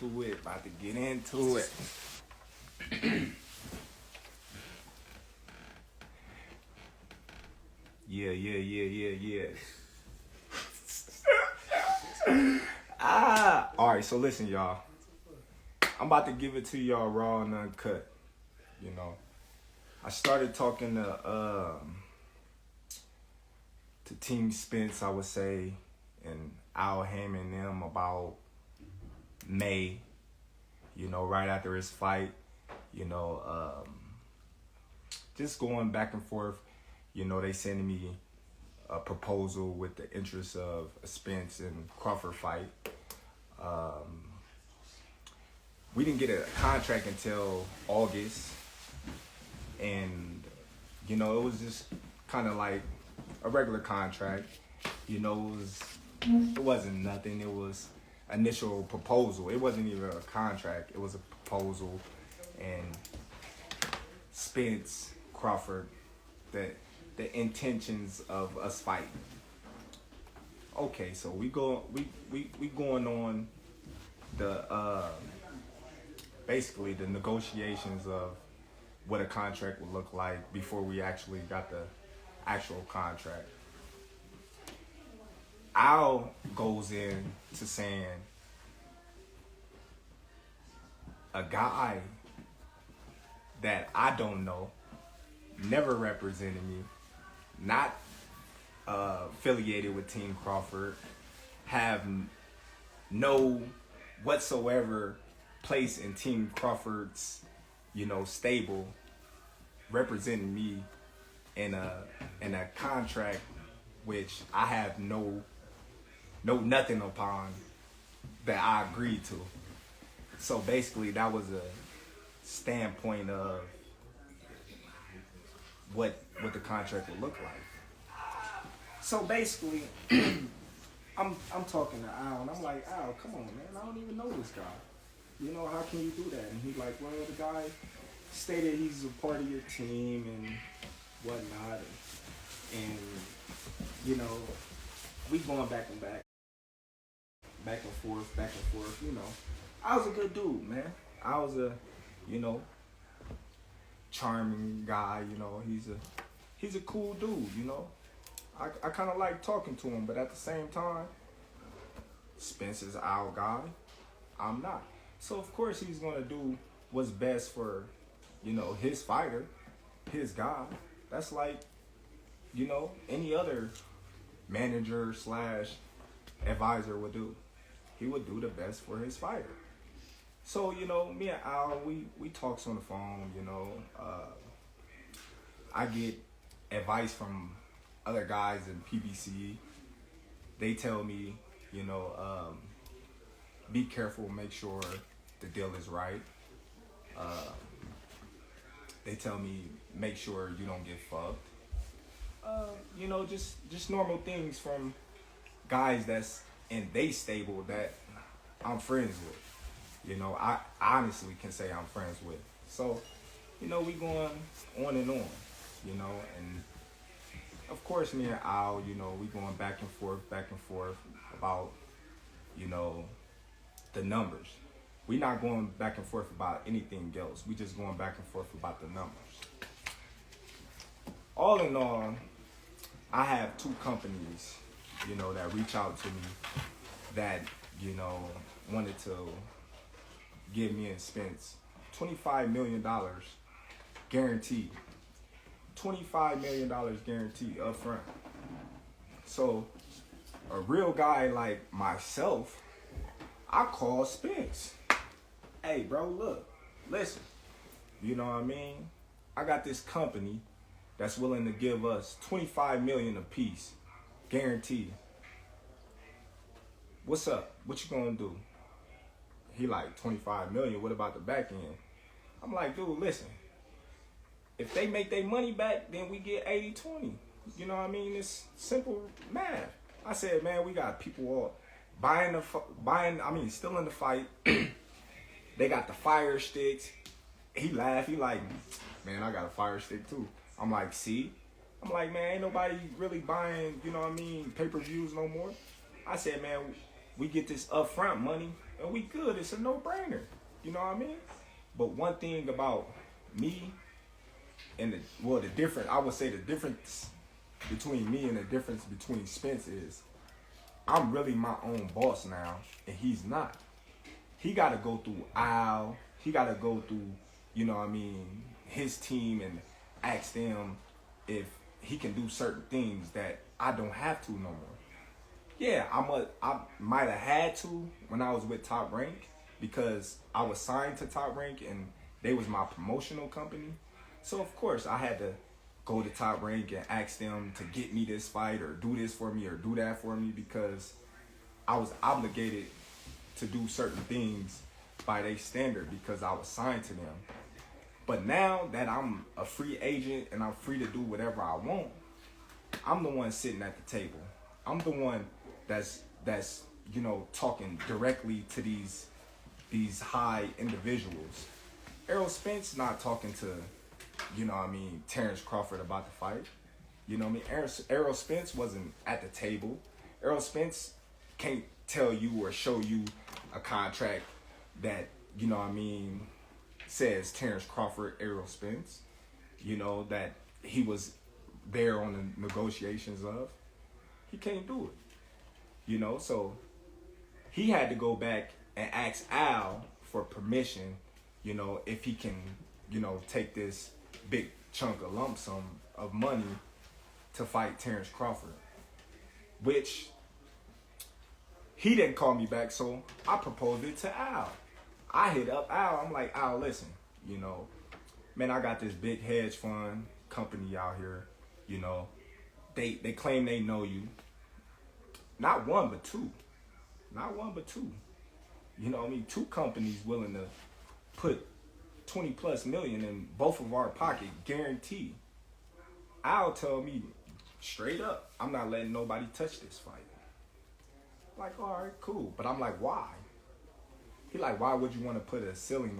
into it. About to get into it. Yeah. Alright, so listen, y'all. I'm about to give it to y'all raw and uncut. You know. I started talking to Team Spence, I would say, and Haymon and them about May, you know, right after his fight, you know, just going back and forth. You know, they sending me a proposal with the interest of a Spence and Crawford fight. We didn't get a contract until August, and you know, it was just kind of like a regular contract. You know, it wasn't nothing. It was initial proposal. It wasn't even a contract. It was a proposal, and Spence, Crawford, the intentions of us fighting. Okay, so we going on the basically the negotiations of what a contract would look like before we actually got the actual contract. Al goes in to saying a guy that I don't know, never represented me, not affiliated with Team Crawford, have no whatsoever place in Team Crawford's, you know, stable, representing me in a contract which I have no nothing upon that I agreed to. So basically that was a standpoint of what the contract would look like. So basically I'm talking to Al and I'm like, Al, come on, man, I don't even know this guy. You know, how can you do that? And he's like, well, the guy stated he's a part of your team and whatnot. And you know, we going back and forth, you know. I was a good dude, man. I was a, you know, charming guy, you know. He's a cool dude, you know. I kind of like talking to him, but at the same time, Spence is our guy. I'm not. So, of course, he's going to do what's best for, you know, his fighter, his guy. That's like, you know, any other manager / advisor would do. He would do the best for his fighter. So, you know, me and Al, we talks on the phone, you know. I get advice from other guys in PBC. They tell me, you know, be careful, make sure the deal is right. They tell me, make sure you don't get fucked. You know, just normal things from guys that's in they stable that I'm friends with. You know, I honestly can say I'm friends with. So, you know, we going on and on, you know, and of course me and Al, you know, we going back and forth about, you know, the numbers. We not going back and forth about anything else. We just going back and forth about the numbers. All in all, I have 2 companies, you know, that reach out to me that, you know, wanted to give me and Spence $25 million guaranteed. $25 million guaranteed up front. So a real guy like myself, I call Spence. Hey, bro, look, listen, you know what I mean? I got this company that's willing to give us $25 million a piece, guaranteed. What's up? What you gonna do? He like, 25 million, what about the back end? I'm like, dude, listen, if they make their money back, then we get 80-20. You know what I mean? It's simple math. I said, man, we got people all still in the fight. They got the fire sticks. He laughed. He like, man, I got a fire stick too. I'm like, see? I'm like, man, ain't nobody really buying, you know what I mean, pay-per-views no more. I said, man, we get this upfront money. and we good. It's a no-brainer. You know what I mean? But one thing about me and the different, I would say the difference between me and the difference between Spence is I'm really my own boss now, and he's not. He got to go through Al. He got to go through, you know what I mean, his team and ask them if he can do certain things that I don't have to no more. Yeah, I might have had to when I was with Top Rank because I was signed to Top Rank and they was my promotional company. So of course I had to go to Top Rank and ask them to get me this fight or do this for me or do that for me because I was obligated to do certain things by their standard because I was signed to them. But now that I'm a free agent and I'm free to do whatever I want, I'm the one sitting at the table. I'm the one that's you know, talking directly to these high individuals. Errol Spence not talking to, you know what I mean, Terrance Crawford about the fight. You know what I mean? Errol Spence wasn't at the table. Errol Spence can't tell you or show you a contract that, you know what I mean, says Terrance Crawford, Errol Spence, you know, that he was there on the negotiations of. He can't do it. You know, so he had to go back and ask Al for permission, you know, if he can, you know, take this big chunk of lump sum of money to fight Terrance Crawford, which he didn't call me back, so I proposed it to Al. I hit up Al. I'm like, Al, listen, you know, man, I got this big hedge fund company out here, you know, they claim they know you. Not one, but two. Not one, but two. You know what I mean? Two companies willing to put 20 plus million in both of our pocket, guaranteed. Al tell me straight up, I'm not letting nobody touch this fight. Like, all right, cool. But I'm like, why? He like, why would you want to put a ceiling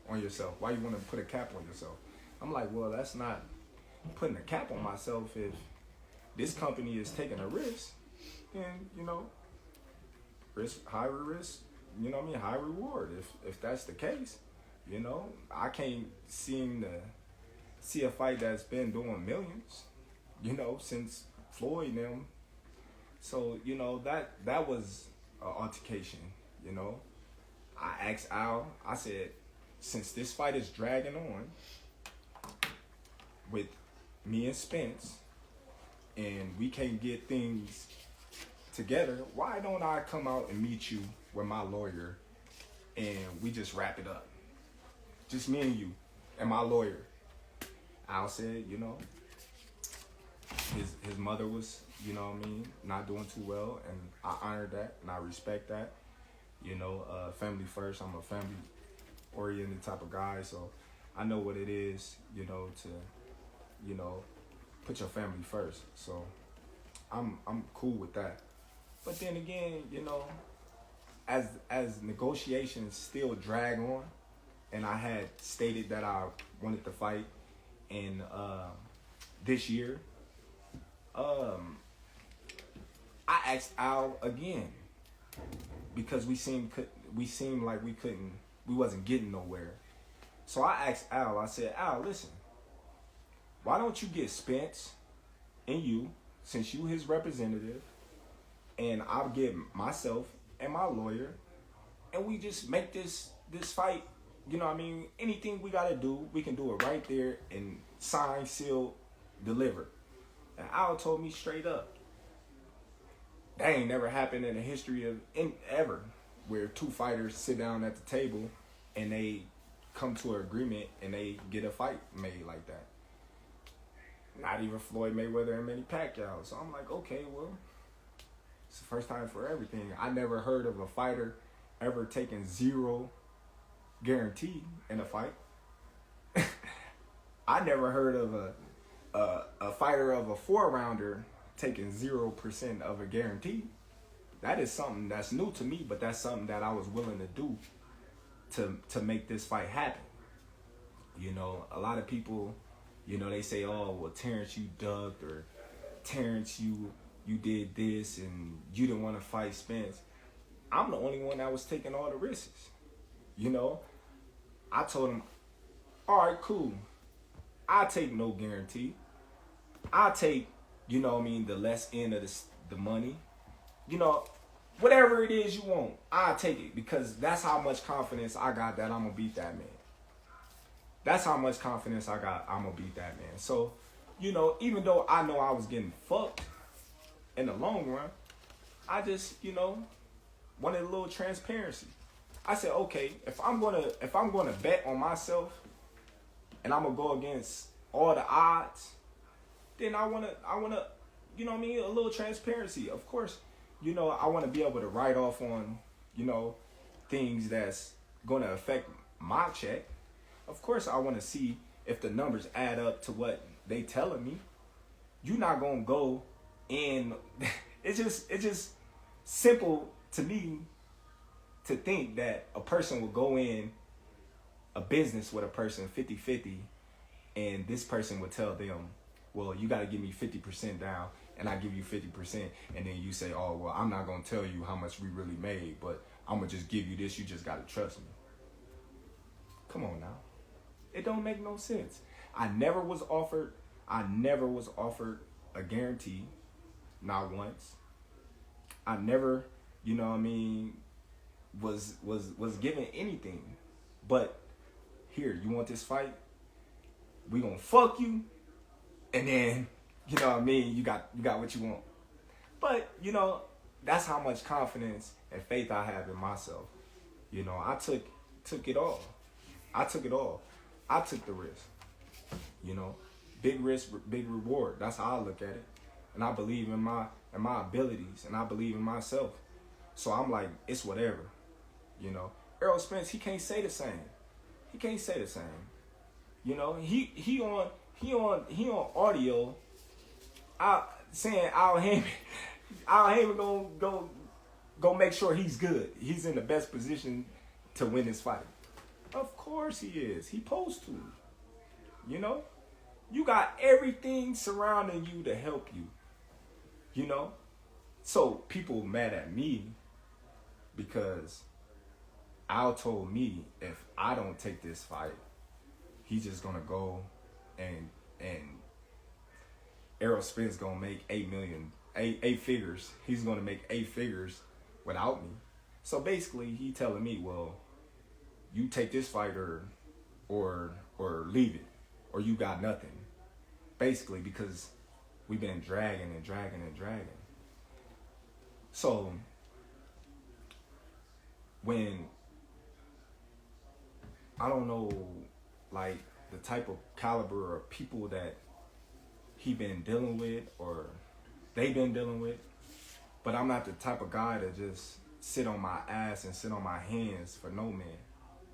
on yourself? Why you want to put a cap on yourself? I'm like, well, that's not putting a cap on myself if this company is taking a risk. And, you know, high risk, you know what I mean, high reward. If that's the case, you know, I can't seem to see a fight that's been doing millions, you know, since Floyd and them. So, you know, that was an altercation, you know. I asked Al, I said, since this fight is dragging on with me and Spence and we can't get things together, why don't I come out and meet you with my lawyer and we just wrap it up? Just me and you and my lawyer. Al said, you know, his mother was, you know what I mean, not doing too well, and I honor that and I respect that. You know, family first. I'm a family oriented type of guy, so I know what it is, you know, to, you know, put your family first. So I'm cool with that. But then again, you know, as negotiations still drag on, and I had stated that I wanted to fight in this year, I asked Al again because we seemed like we wasn't getting nowhere. So I asked Al, I said, Al, listen, why don't you get Spence and you, since you his representative, and I'll get myself and my lawyer, and we just make this fight, you know what I mean, anything we gotta do, we can do it right there and sign, seal, deliver. And Al told me straight up, that ain't never happened in the history of ever, where two fighters sit down at the table and they come to an agreement and they get a fight made like that. Not even Floyd Mayweather and Manny Pacquiao. So I'm like, okay, well, it's the first time for everything. I never heard of a fighter ever taking zero guarantee in a fight. I never heard of a fighter of a 4-rounder taking 0% of a guarantee. That is something that's new to me, but that's something that I was willing to do to make this fight happen. You know, a lot of people, you know, they say, oh, well, Terrance, you ducked, or Terrance, you did this and you didn't want to fight Spence. I'm the only one that was taking all the risks. You know, I told him, all right, cool. I take no guarantee. I take, the less end of the money. You know, whatever it is you want, I take it because that's how much confidence I got that I'm gonna beat that man. That's how much confidence I got I'm gonna beat that man. So, even though I know I was getting fucked in the long run, I just, wanted a little transparency. I said, okay, if I'm gonna bet on myself and I'm gonna go against all the odds, then I wanna, a little transparency. Of course, I wanna be able to write off on, things that's gonna affect my check. Of course, I wanna see if the numbers add up to what they telling me. You're not gonna go in. It's just simple to me to think that a person will go in a business with a person 50-50 and this person would tell them, well, you got to give me 50% down and I give you 50%. And then you say, oh, well, I'm not going to tell you how much we really made, but I'm going to just give you this. You just got to trust me. Come on now. It don't make no sense. I never was offered a guarantee. Not once. I never, was given anything. But here, you want this fight? We gonna fuck you, and then you got what you want. But that's how much confidence and faith I have in myself. I took it all. I took it all. I took the risk. Big risk, big reward. That's how I look at it. And I believe in my abilities, and I believe in myself. So I'm like, it's whatever. Errol Spence, he can't say the same. He can't say the same. He on audio saying Al Haymon go make sure he's good. He's in the best position to win this fight. Of course he is. He supposed to. You got everything surrounding you to help you. So people mad at me because Al told me if I don't take this fight, he's just gonna go and Errol Spence gonna make eight figures. He's gonna make 8 figures without me. So basically, he telling me, well, you take this fight or leave it, or you got nothing. Basically, because we've been dragging. So when I don't know, like the type of caliber of people that he been dealing with or they been dealing with, but I'm not the type of guy to just sit on my ass and sit on my hands for no man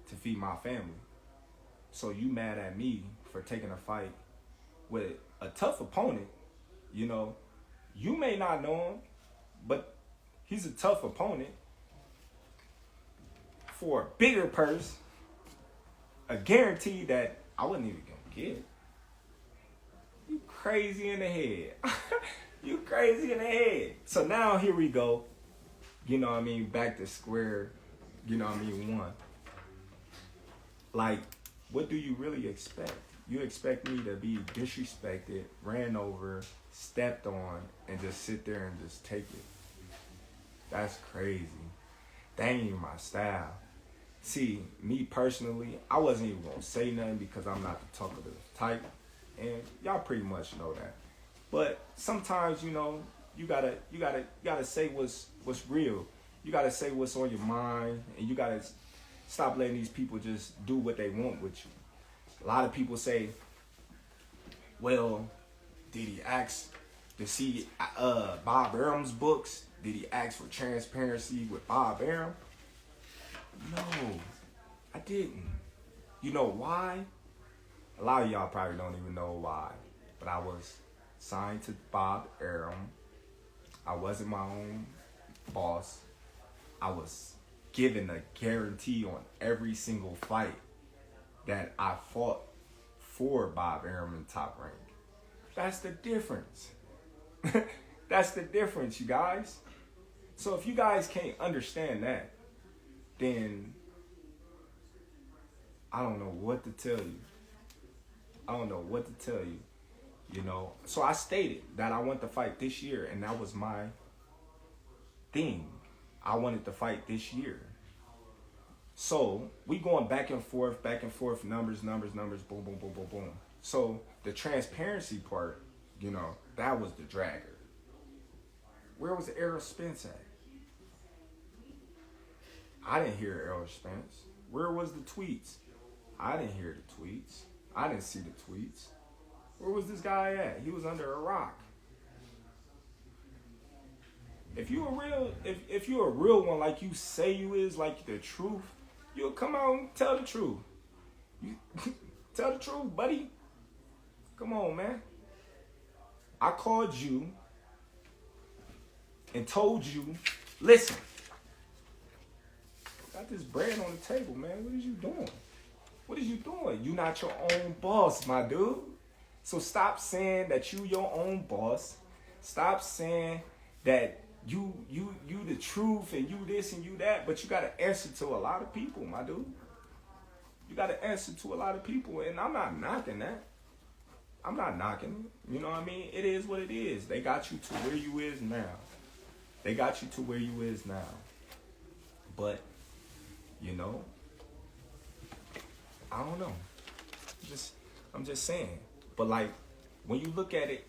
to feed my family. So you mad at me for taking a fight with a tough opponent, you may not know him, but he's a tough opponent for a bigger purse, a guarantee that I wasn't even gonna get. You crazy in the head. You crazy in the head. So now here we go, back to square, one. Like, what do you really expect? You expect me to be disrespected, ran over, stepped on, and just sit there and just take it? That's crazy. That ain't even my style. See, me personally, I wasn't even gonna say nothing because I'm not the talkative type, and y'all pretty much know that. But sometimes, you gotta say what's real. You gotta say what's on your mind, and you gotta stop letting these people just do what they want with you. A lot of people say, well, did he ask to see Bob Arum's books? Did he ask for transparency with Bob Arum? No, I didn't. You know why? A lot of y'all probably don't even know why. But I was signed to Bob Arum. I wasn't my own boss. I was given a guarantee on every single fight that I fought for Bob Arum in Top Rank. That's the difference. That's the difference, you guys. So if you guys can't understand that, then I don't know what to tell you. I don't know what to tell you. You know, so I stated that I want to fight this year, and that was my thing. I wanted to fight this year. So we going back and forth, numbers, boom, boom, boom, boom, boom. So the transparency part, you know, that was the dragger. Where was Errol Spence at? I didn't hear Errol Spence. Where was the tweets? I didn't hear the tweets. I didn't see the tweets. Where was this guy at? He was under a rock. If you a real one, like you say you is, like the truth, you'll come out and tell the truth. You tell the truth, buddy. Come on, man. I called you and told you, listen, got this bread on the table, man. What is you doing? What is you doing? You not your own boss, my dude. So stop saying that you your own boss. Stop saying that you the truth and you this and you that, but you gotta answer to a lot of people, my dude. You gotta answer to a lot of people, and I'm not knocking that. I'm not knocking it. You know what I mean? It is what it is. They got you to where you is now. They got you to where you is now. But, you know, I don't know. I'm just saying. But like, when you look at it,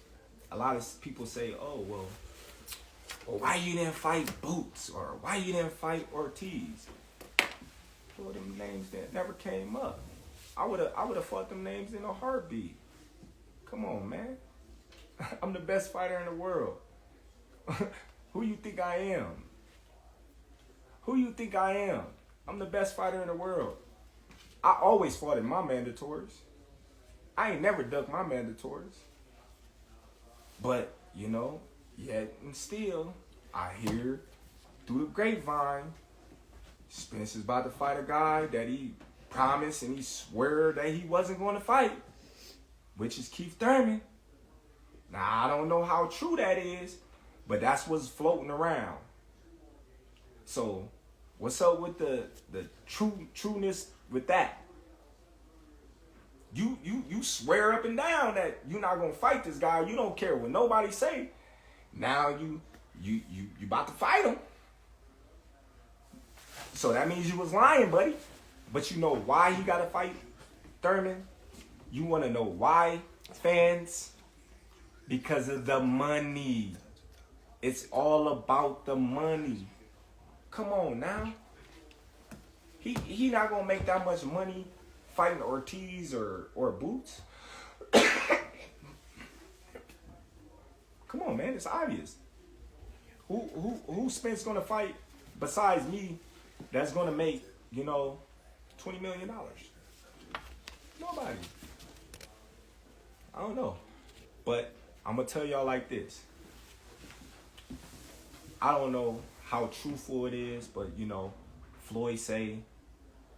a lot of people say, oh, well, why you didn't fight Boots? Or why you didn't fight Ortiz? Well, them names that never came up. I would have fought them names in a heartbeat. Come on, man. I'm the best fighter in the world. Who you think I am? Who you think I am? I'm the best fighter in the world. I always fought in my mandatories. I ain't never ducked my mandatories. But, you know, yet and still, I hear through the grapevine, Spence is about to fight a guy that he promised and he swore that he wasn't going to fight, which is Keith Thurman. Now, I don't know how true that is, but that's what's floating around. So, what's up with the trueness with that? You swear up and down that you're not gonna fight this guy. You don't care what nobody say. Now you about to fight him. So that means you was lying, buddy. But you know why he gotta fight Thurman? You wanna know why, fans? Because of the money. It's all about the money. Come on now. He not gonna make that much money fighting Ortiz or Boots. Come on, man, it's obvious. Who Spence gonna fight besides me that's gonna make, you know, $20 million? Nobody. I don't know. But I'm gonna tell y'all like this. I don't know how truthful it is, but you know, Floyd say,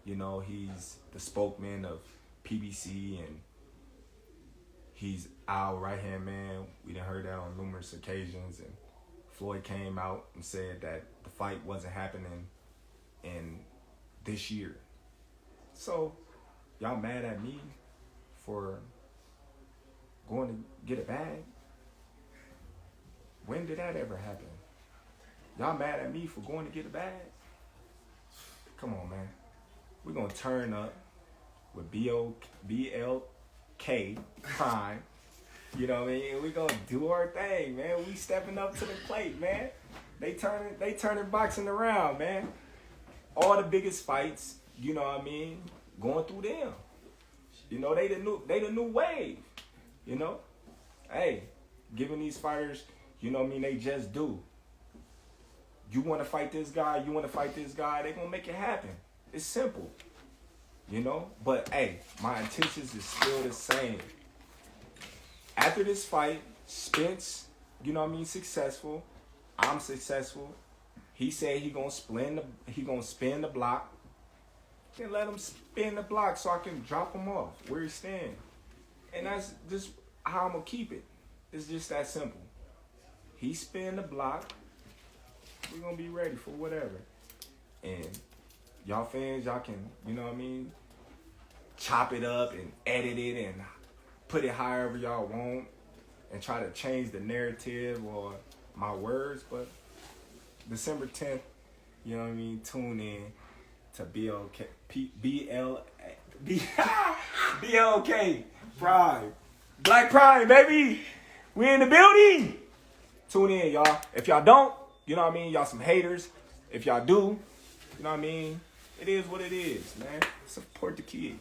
you know, he's the spokesman of PBC and he's our right-hand man. We done heard that on numerous occasions, and Floyd came out and said that the fight wasn't happening in this year. So, y'all mad at me for going to get a bag? When did that ever happen? Y'all mad at me for going to get a bag? Come on, man. We're going to turn up with BLK Prime. You know what I mean? We're going to do our thing, man. We stepping up to the plate, man. They turning boxing around, man. All the biggest fights, you know what I mean, going through them. You know, they the new wave. You know? Hey, giving these fighters, you know what I mean, they just do. You want to fight this guy, they going to make it happen. It's simple, you know? But, hey, my intentions is still the same. After this fight, Spence, you know what I mean, successful. I'm successful. He said he gonna spin the block. Then let him spin the block so I can drop him off where he's standing. And that's just how I'm going to keep it. It's just that simple. He spin the block. we're gonna be ready for whatever. And y'all fans, y'all can, you know what I mean, chop it up and edit it and put it however y'all want and try to change the narrative or my words. But December 10th, you know what I mean, tune in to BLK Prime. Black Prime, baby. We in the building. Tune in, y'all. If y'all don't, you know what I mean, y'all some haters. If y'all do, you know what I mean, it is what it is, man. Support the kid.